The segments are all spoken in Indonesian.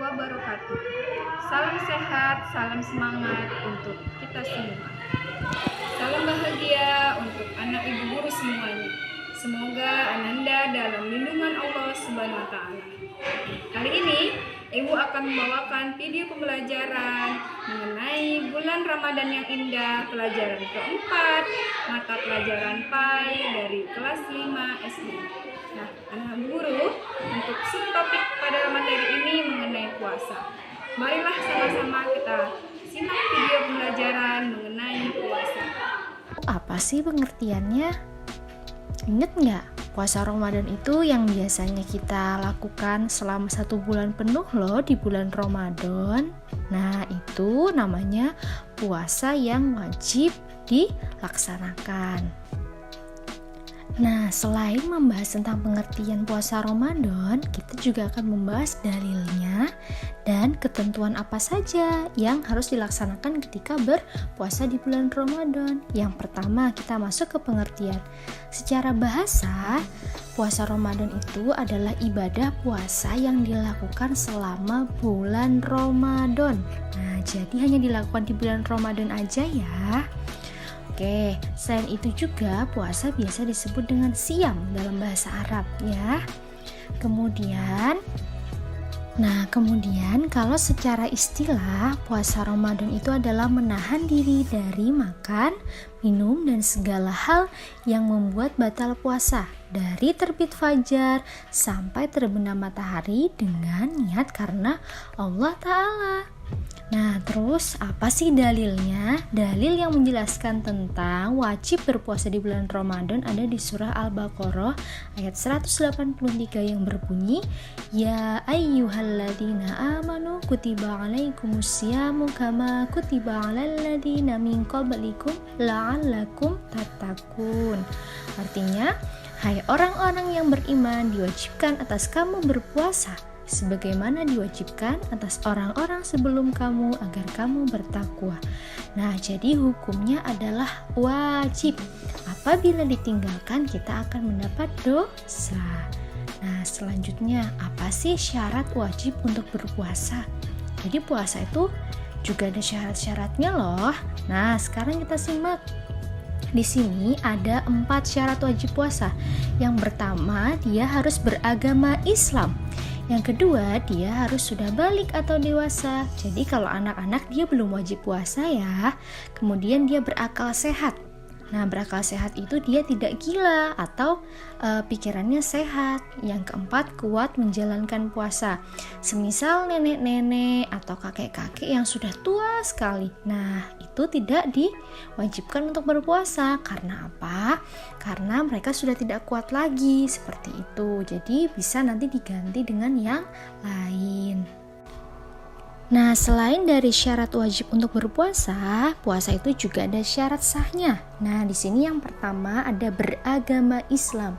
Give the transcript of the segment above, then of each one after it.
wabarakatuh. Salam sehat, salam semangat untuk kita semua. Salam bahagia untuk anak ibu guru semuanya. Semoga Ananda dalam lindungan Allah Subhanahu wa taala. Kali ini Ibu akan membawakan video pembelajaran mengenai bulan Ramadan yang indah, pelajaran keempat, mata pelajaran PAI dari kelas 5 SD. Nah, anak guru, untuk subtopik pada materi ini mengenai puasa. Marilah sama-sama kita simak video pembelajaran mengenai puasa. Apa sih pengertiannya? Ingat nggak? Puasa Ramadan itu yang biasanya kita lakukan selama 1 bulan penuh loh di bulan Ramadan. Nah, itu namanya puasa yang wajib dilaksanakan. Nah, selain membahas tentang pengertian puasa Ramadan, kita juga akan membahas dalilnya dan ketentuan apa saja yang harus dilaksanakan ketika berpuasa di bulan Ramadan. Yang pertama, kita masuk ke pengertian. Secara bahasa, puasa Ramadan itu adalah ibadah puasa yang dilakukan selama bulan Ramadan. Nah, jadi hanya dilakukan di bulan Ramadan aja ya. Oke, selain itu juga puasa biasa disebut dengan siam dalam bahasa Arab ya. Kemudian kalau secara istilah puasa Ramadan itu adalah menahan diri dari makan, minum dan segala hal yang membuat batal puasa dari terbit fajar sampai terbenam matahari dengan niat karena Allah Ta'ala. Nah, terus apa sih dalilnya? Dalil yang menjelaskan tentang wajib berpuasa di bulan Ramadan ada di surah Al-Baqarah ayat 183 yang berbunyi, Ya ayyuhalladzina amanu kutiba alaikumusyamu kama kutiba alal ladzina min qablikum la'allakum tattaqun. Artinya, hai orang-orang yang beriman, diwajibkan atas kamu berpuasa sebagaimana diwajibkan atas orang-orang sebelum kamu agar kamu bertakwa. Nah, jadi hukumnya adalah wajib. Apabila ditinggalkan, kita akan mendapat dosa. Nah, selanjutnya, apa sih syarat wajib untuk berpuasa? Jadi puasa itu juga ada syarat-syaratnya loh. Nah, sekarang kita simak. Di sini ada 4 syarat wajib puasa. Yang pertama, dia harus beragama Islam. Yang kedua, dia harus sudah balik atau dewasa. Jadi kalau anak-anak dia belum wajib puasa ya. Kemudian dia berakal sehat. Nah, berakal sehat itu dia tidak gila atau pikirannya sehat. Yang keempat, kuat menjalankan puasa. Semisal nenek-nenek atau kakek-kakek yang sudah tua sekali. Nah, itu tidak diwajibkan untuk berpuasa. Karena apa? Karena mereka sudah tidak kuat lagi seperti itu. Jadi bisa nanti diganti dengan yang lain. Nah, selain dari syarat wajib untuk berpuasa, puasa itu juga ada syarat sahnya. Nah, di sini yang pertama ada beragama Islam.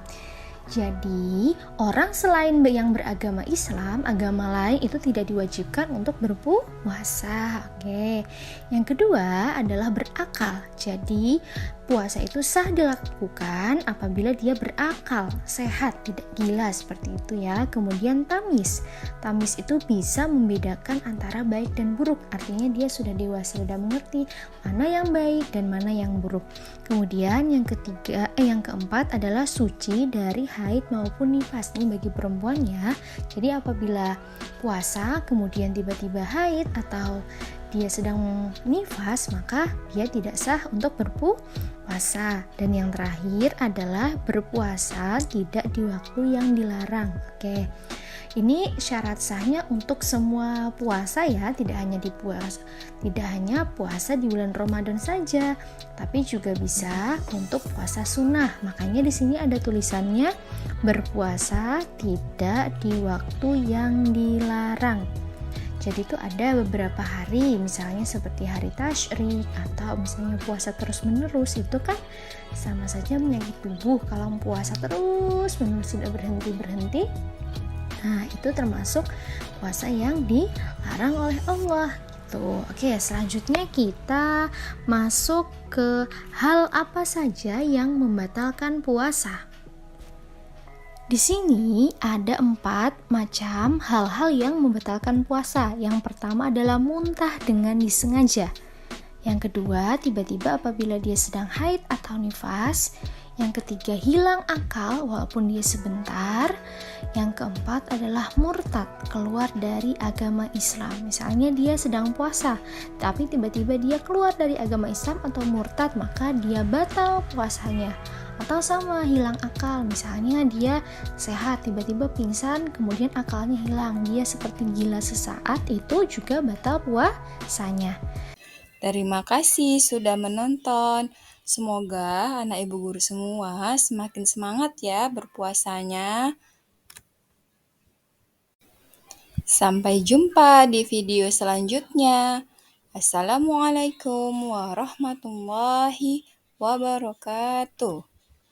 Jadi, orang selain yang beragama Islam, agama lain itu tidak diwajibkan untuk berpuasa. Oke. Yang kedua adalah berakal. Jadi, puasa itu sah dilakukan apabila dia berakal, sehat, tidak gila seperti itu ya. Kemudian tamis. Tamis itu bisa membedakan antara baik dan buruk. Artinya dia sudah dewasa, sudah mengerti mana yang baik dan mana yang buruk. Kemudian yang keempat adalah suci dari haid maupun nifas. Ini bagi perempuan ya. Jadi apabila puasa kemudian tiba-tiba haid atau dia sedang nifas, maka dia tidak sah untuk berpuasa. Dan yang terakhir adalah berpuasa tidak di waktu yang dilarang. Oke. Ini syarat sahnya untuk semua puasa ya, tidak hanya puasa di bulan Ramadan saja, tapi juga bisa untuk puasa sunnah. Makanya di sini ada tulisannya berpuasa tidak di waktu yang dilarang. Jadi itu ada beberapa hari, misalnya seperti hari tasyrik atau misalnya puasa terus menerus, itu kan sama saja menyakiti tubuh. Kalau puasa terus menerus tidak berhenti, nah itu termasuk puasa yang dilarang oleh Allah gitu. Oke, selanjutnya kita masuk ke hal apa saja yang membatalkan puasa. Di sini ada 4 macam hal-hal yang membatalkan puasa. Yang pertama adalah muntah dengan disengaja. Yang kedua, tiba-tiba apabila dia sedang haid atau nifas. Yang ketiga, hilang akal walaupun dia sebentar. Yang keempat adalah murtad, keluar dari agama Islam. Misalnya dia sedang puasa, tapi tiba-tiba dia keluar dari agama Islam atau murtad, maka dia batal puasanya. Atau sama, hilang akal, misalnya dia sehat tiba-tiba pingsan kemudian akalnya hilang, dia seperti gila sesaat, itu juga batal puasanya. Terima kasih sudah menonton. Semoga anak ibu guru semua semakin semangat ya berpuasanya. Sampai jumpa di video selanjutnya. Assalamualaikum warahmatullahi wabarakatuh.